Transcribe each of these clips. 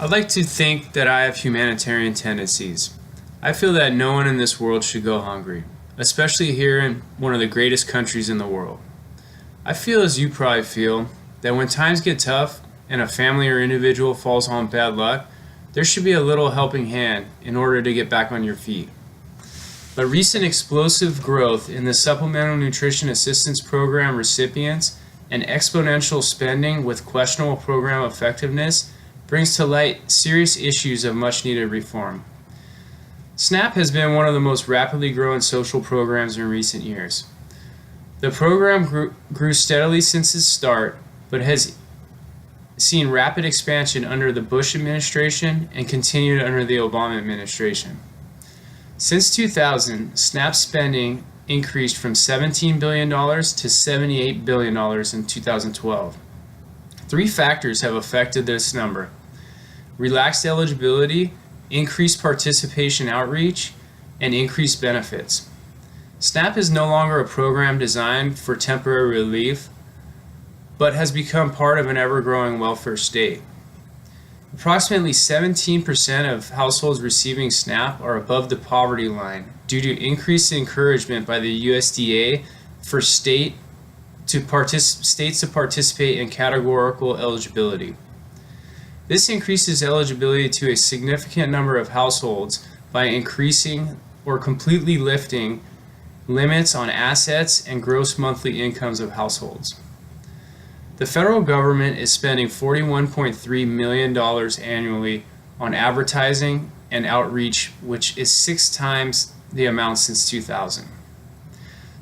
I'd like to think that I have humanitarian tendencies. I feel that no one in this world should go hungry, especially here in one of the greatest countries in the world. I feel as you probably feel, that when times get tough and a family or individual falls on bad luck, there should be a little helping hand in order to get back on your feet. But recent explosive growth in the Supplemental Nutrition Assistance Program recipients and exponential spending with questionable program effectiveness brings to light serious issues of much needed reform. SNAP has been one of the most rapidly growing social programs in recent years. The program grew steadily since its start, but has seen rapid expansion under the Bush administration and continued under the Obama administration. Since 2000, SNAP spending increased from $17 billion to $78 billion in 2012. Three factors have affected this number: relaxed eligibility, increased participation outreach, and increased benefits. SNAP is no longer a program designed for temporary relief, but has become part of an ever-growing welfare state. Approximately 17% of households receiving SNAP are above the poverty line due to increased encouragement by the USDA for states to participate in categorical eligibility. This increases eligibility to a significant number of households by increasing or completely lifting limits on assets and gross monthly incomes of households. The federal government is spending $41.3 million annually on advertising and outreach, which is 6 times the amount since 2000.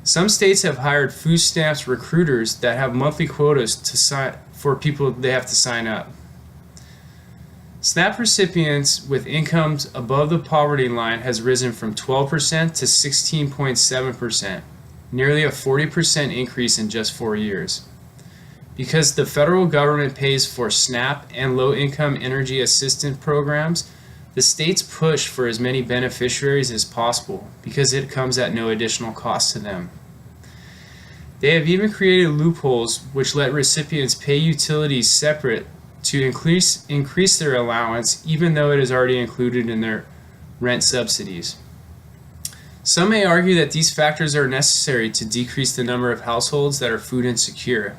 Some states have hired food stamps recruiters that have monthly quotas for people they have to sign up. SNAP recipients with incomes above the poverty line has risen from 12% to 16.7%, nearly a 40% increase in just 4 years. Because the federal government pays for SNAP and low-income energy assistance programs, the states push for as many beneficiaries as possible because it comes at no additional cost to them. They have even created loopholes which let recipients pay utilities separate to increase their allowance even though it is already included in their rent subsidies. Some may argue that these factors are necessary to decrease the number of households that are food insecure.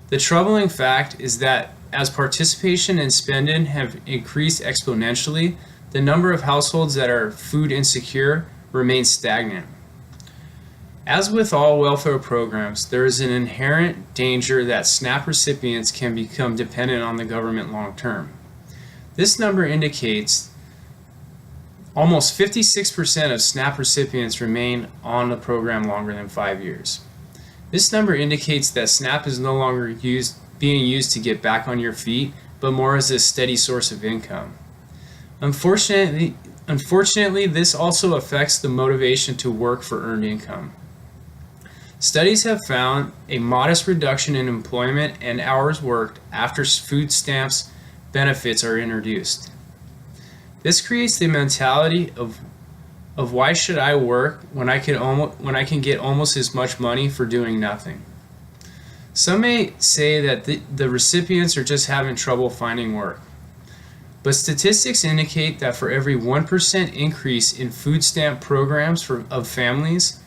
The troubling fact is that as participation and spending have increased exponentially, the number of households that are food insecure remains stagnant. As with all welfare programs, there is an inherent danger that SNAP recipients can become dependent on the government long term. This number indicates almost 56% of SNAP recipients remain on the program longer than 5 years. This number indicates that SNAP is no longer being used to get back on your feet, but more as a steady source of income. Unfortunately, this also affects the motivation to work for earned income. Studies have found a modest reduction in employment and hours worked after food stamps benefits are introduced. This creates the mentality of why should I work when I can get almost as much money for doing nothing. Some may say that the recipients are just having trouble finding work. But statistics indicate that for every 1% increase in food stamp programs of families,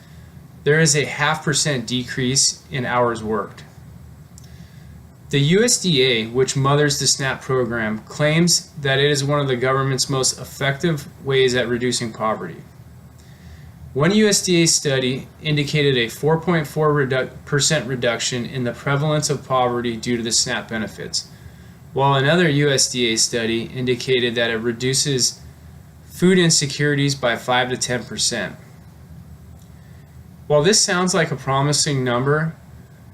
there is a 0.5% decrease in hours worked. The USDA, which mothers the SNAP program, claims that it is one of the government's most effective ways at reducing poverty. One USDA study indicated a 4.4% reduction in the prevalence of poverty due to the SNAP benefits, while another USDA study indicated that it reduces food insecurities by 5 to 10%. While this sounds like a promising number,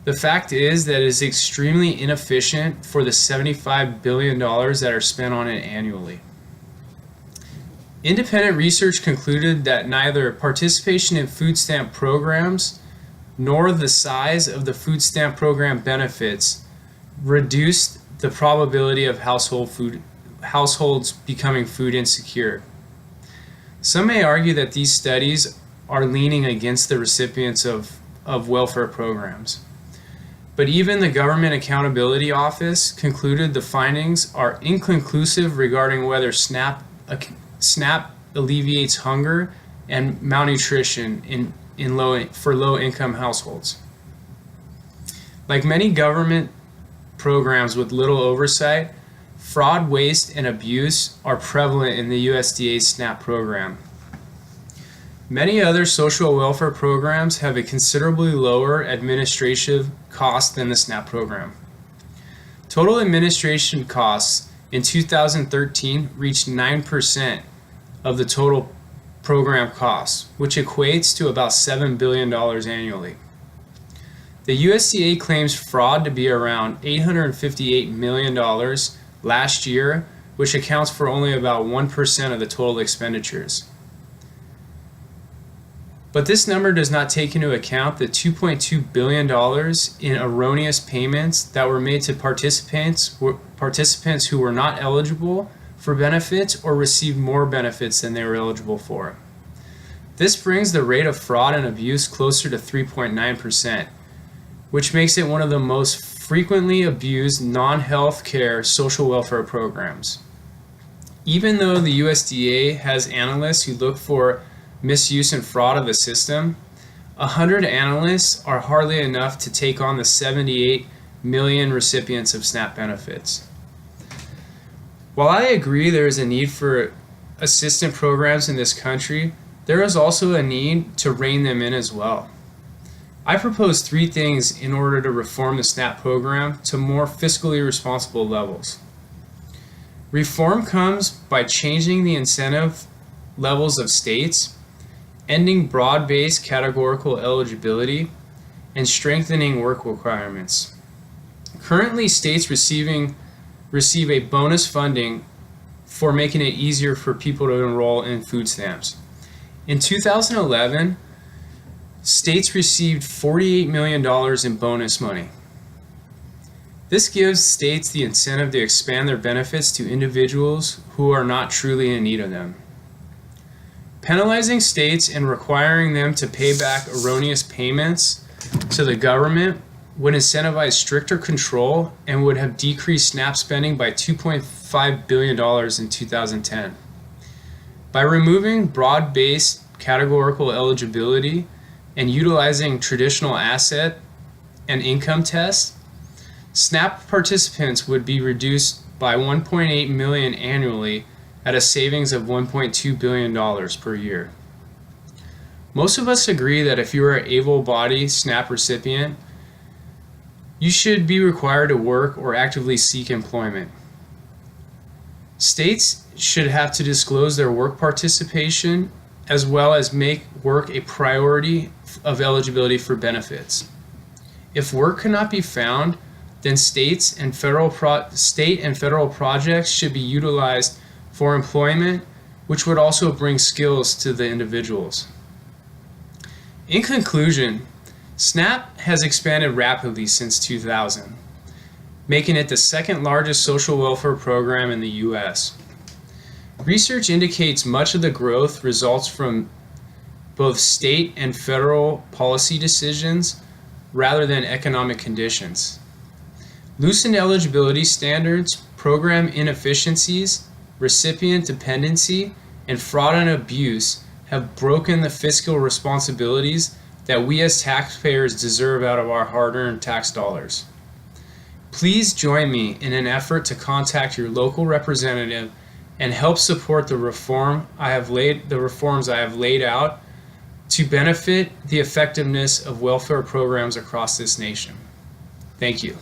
the fact is that it is extremely inefficient for the $75 billion that are spent on it annually. Independent research concluded that neither participation in food stamp programs nor the size of the food stamp program benefits reduced the probability of households becoming food insecure. Some may argue that these studies are leaning against the recipients of welfare programs. But even the Government Accountability Office concluded the findings are inconclusive regarding whether SNAP alleviates hunger and malnutrition for low-income households. Like many government programs with little oversight, fraud, waste, and abuse are prevalent in the USDA's SNAP program. Many other social welfare programs have a considerably lower administrative cost than the SNAP program. Total administration costs in 2013 reached 9% of the total program costs, which equates to about $7 billion annually. The USDA claims fraud to be around $858 million last year, which accounts for only about 1% of the total expenditures. But this number does not take into account the $2.2 billion in erroneous payments that were made to participants who were not eligible for benefits or received more benefits than they were eligible for. This brings the rate of fraud and abuse closer to 3.9%, which makes it one of the most frequently abused non-health care social welfare programs. Even though the USDA has analysts who look for misuse and fraud of the system, 100 analysts are hardly enough to take on the 78 million recipients of SNAP benefits. While I agree there is a need for assistance programs in this country, there is also a need to rein them in as well. I propose 3 things in order to reform the SNAP program to more fiscally responsible levels. Reform comes by changing the incentive levels of states, ending broad-based categorical eligibility, and strengthening work requirements. Currently, states receive a bonus funding for making it easier for people to enroll in food stamps. In 2011, states received $48 million in bonus money. This gives states the incentive to expand their benefits to individuals who are not truly in need of them. Penalizing states and requiring them to pay back erroneous payments to the government would incentivize stricter control and would have decreased SNAP spending by $2.5 billion in 2010. By removing broad-based categorical eligibility and utilizing traditional asset and income tests, SNAP participants would be reduced by 1.8 million annually at a savings of $1.2 billion per year. Most of us agree that if you are an able-bodied SNAP recipient, you should be required to work or actively seek employment. States should have to disclose their work participation as well as make work a priority of eligibility for benefits. If work cannot be found, then state and federal projects should be utilized for employment, which would also bring skills to the individuals. In conclusion, SNAP has expanded rapidly since 2000, making it the second largest social welfare program in the U.S. Research indicates much of the growth results from both state and federal policy decisions rather than economic conditions. Loosened eligibility standards, program inefficiencies, recipient dependency, and fraud and abuse have broken the fiscal responsibilities that we as taxpayers deserve out of our hard-earned tax dollars. Please join me in an effort to contact your local representative and help support the reforms I have laid out to benefit the effectiveness of welfare programs across this nation. Thank you.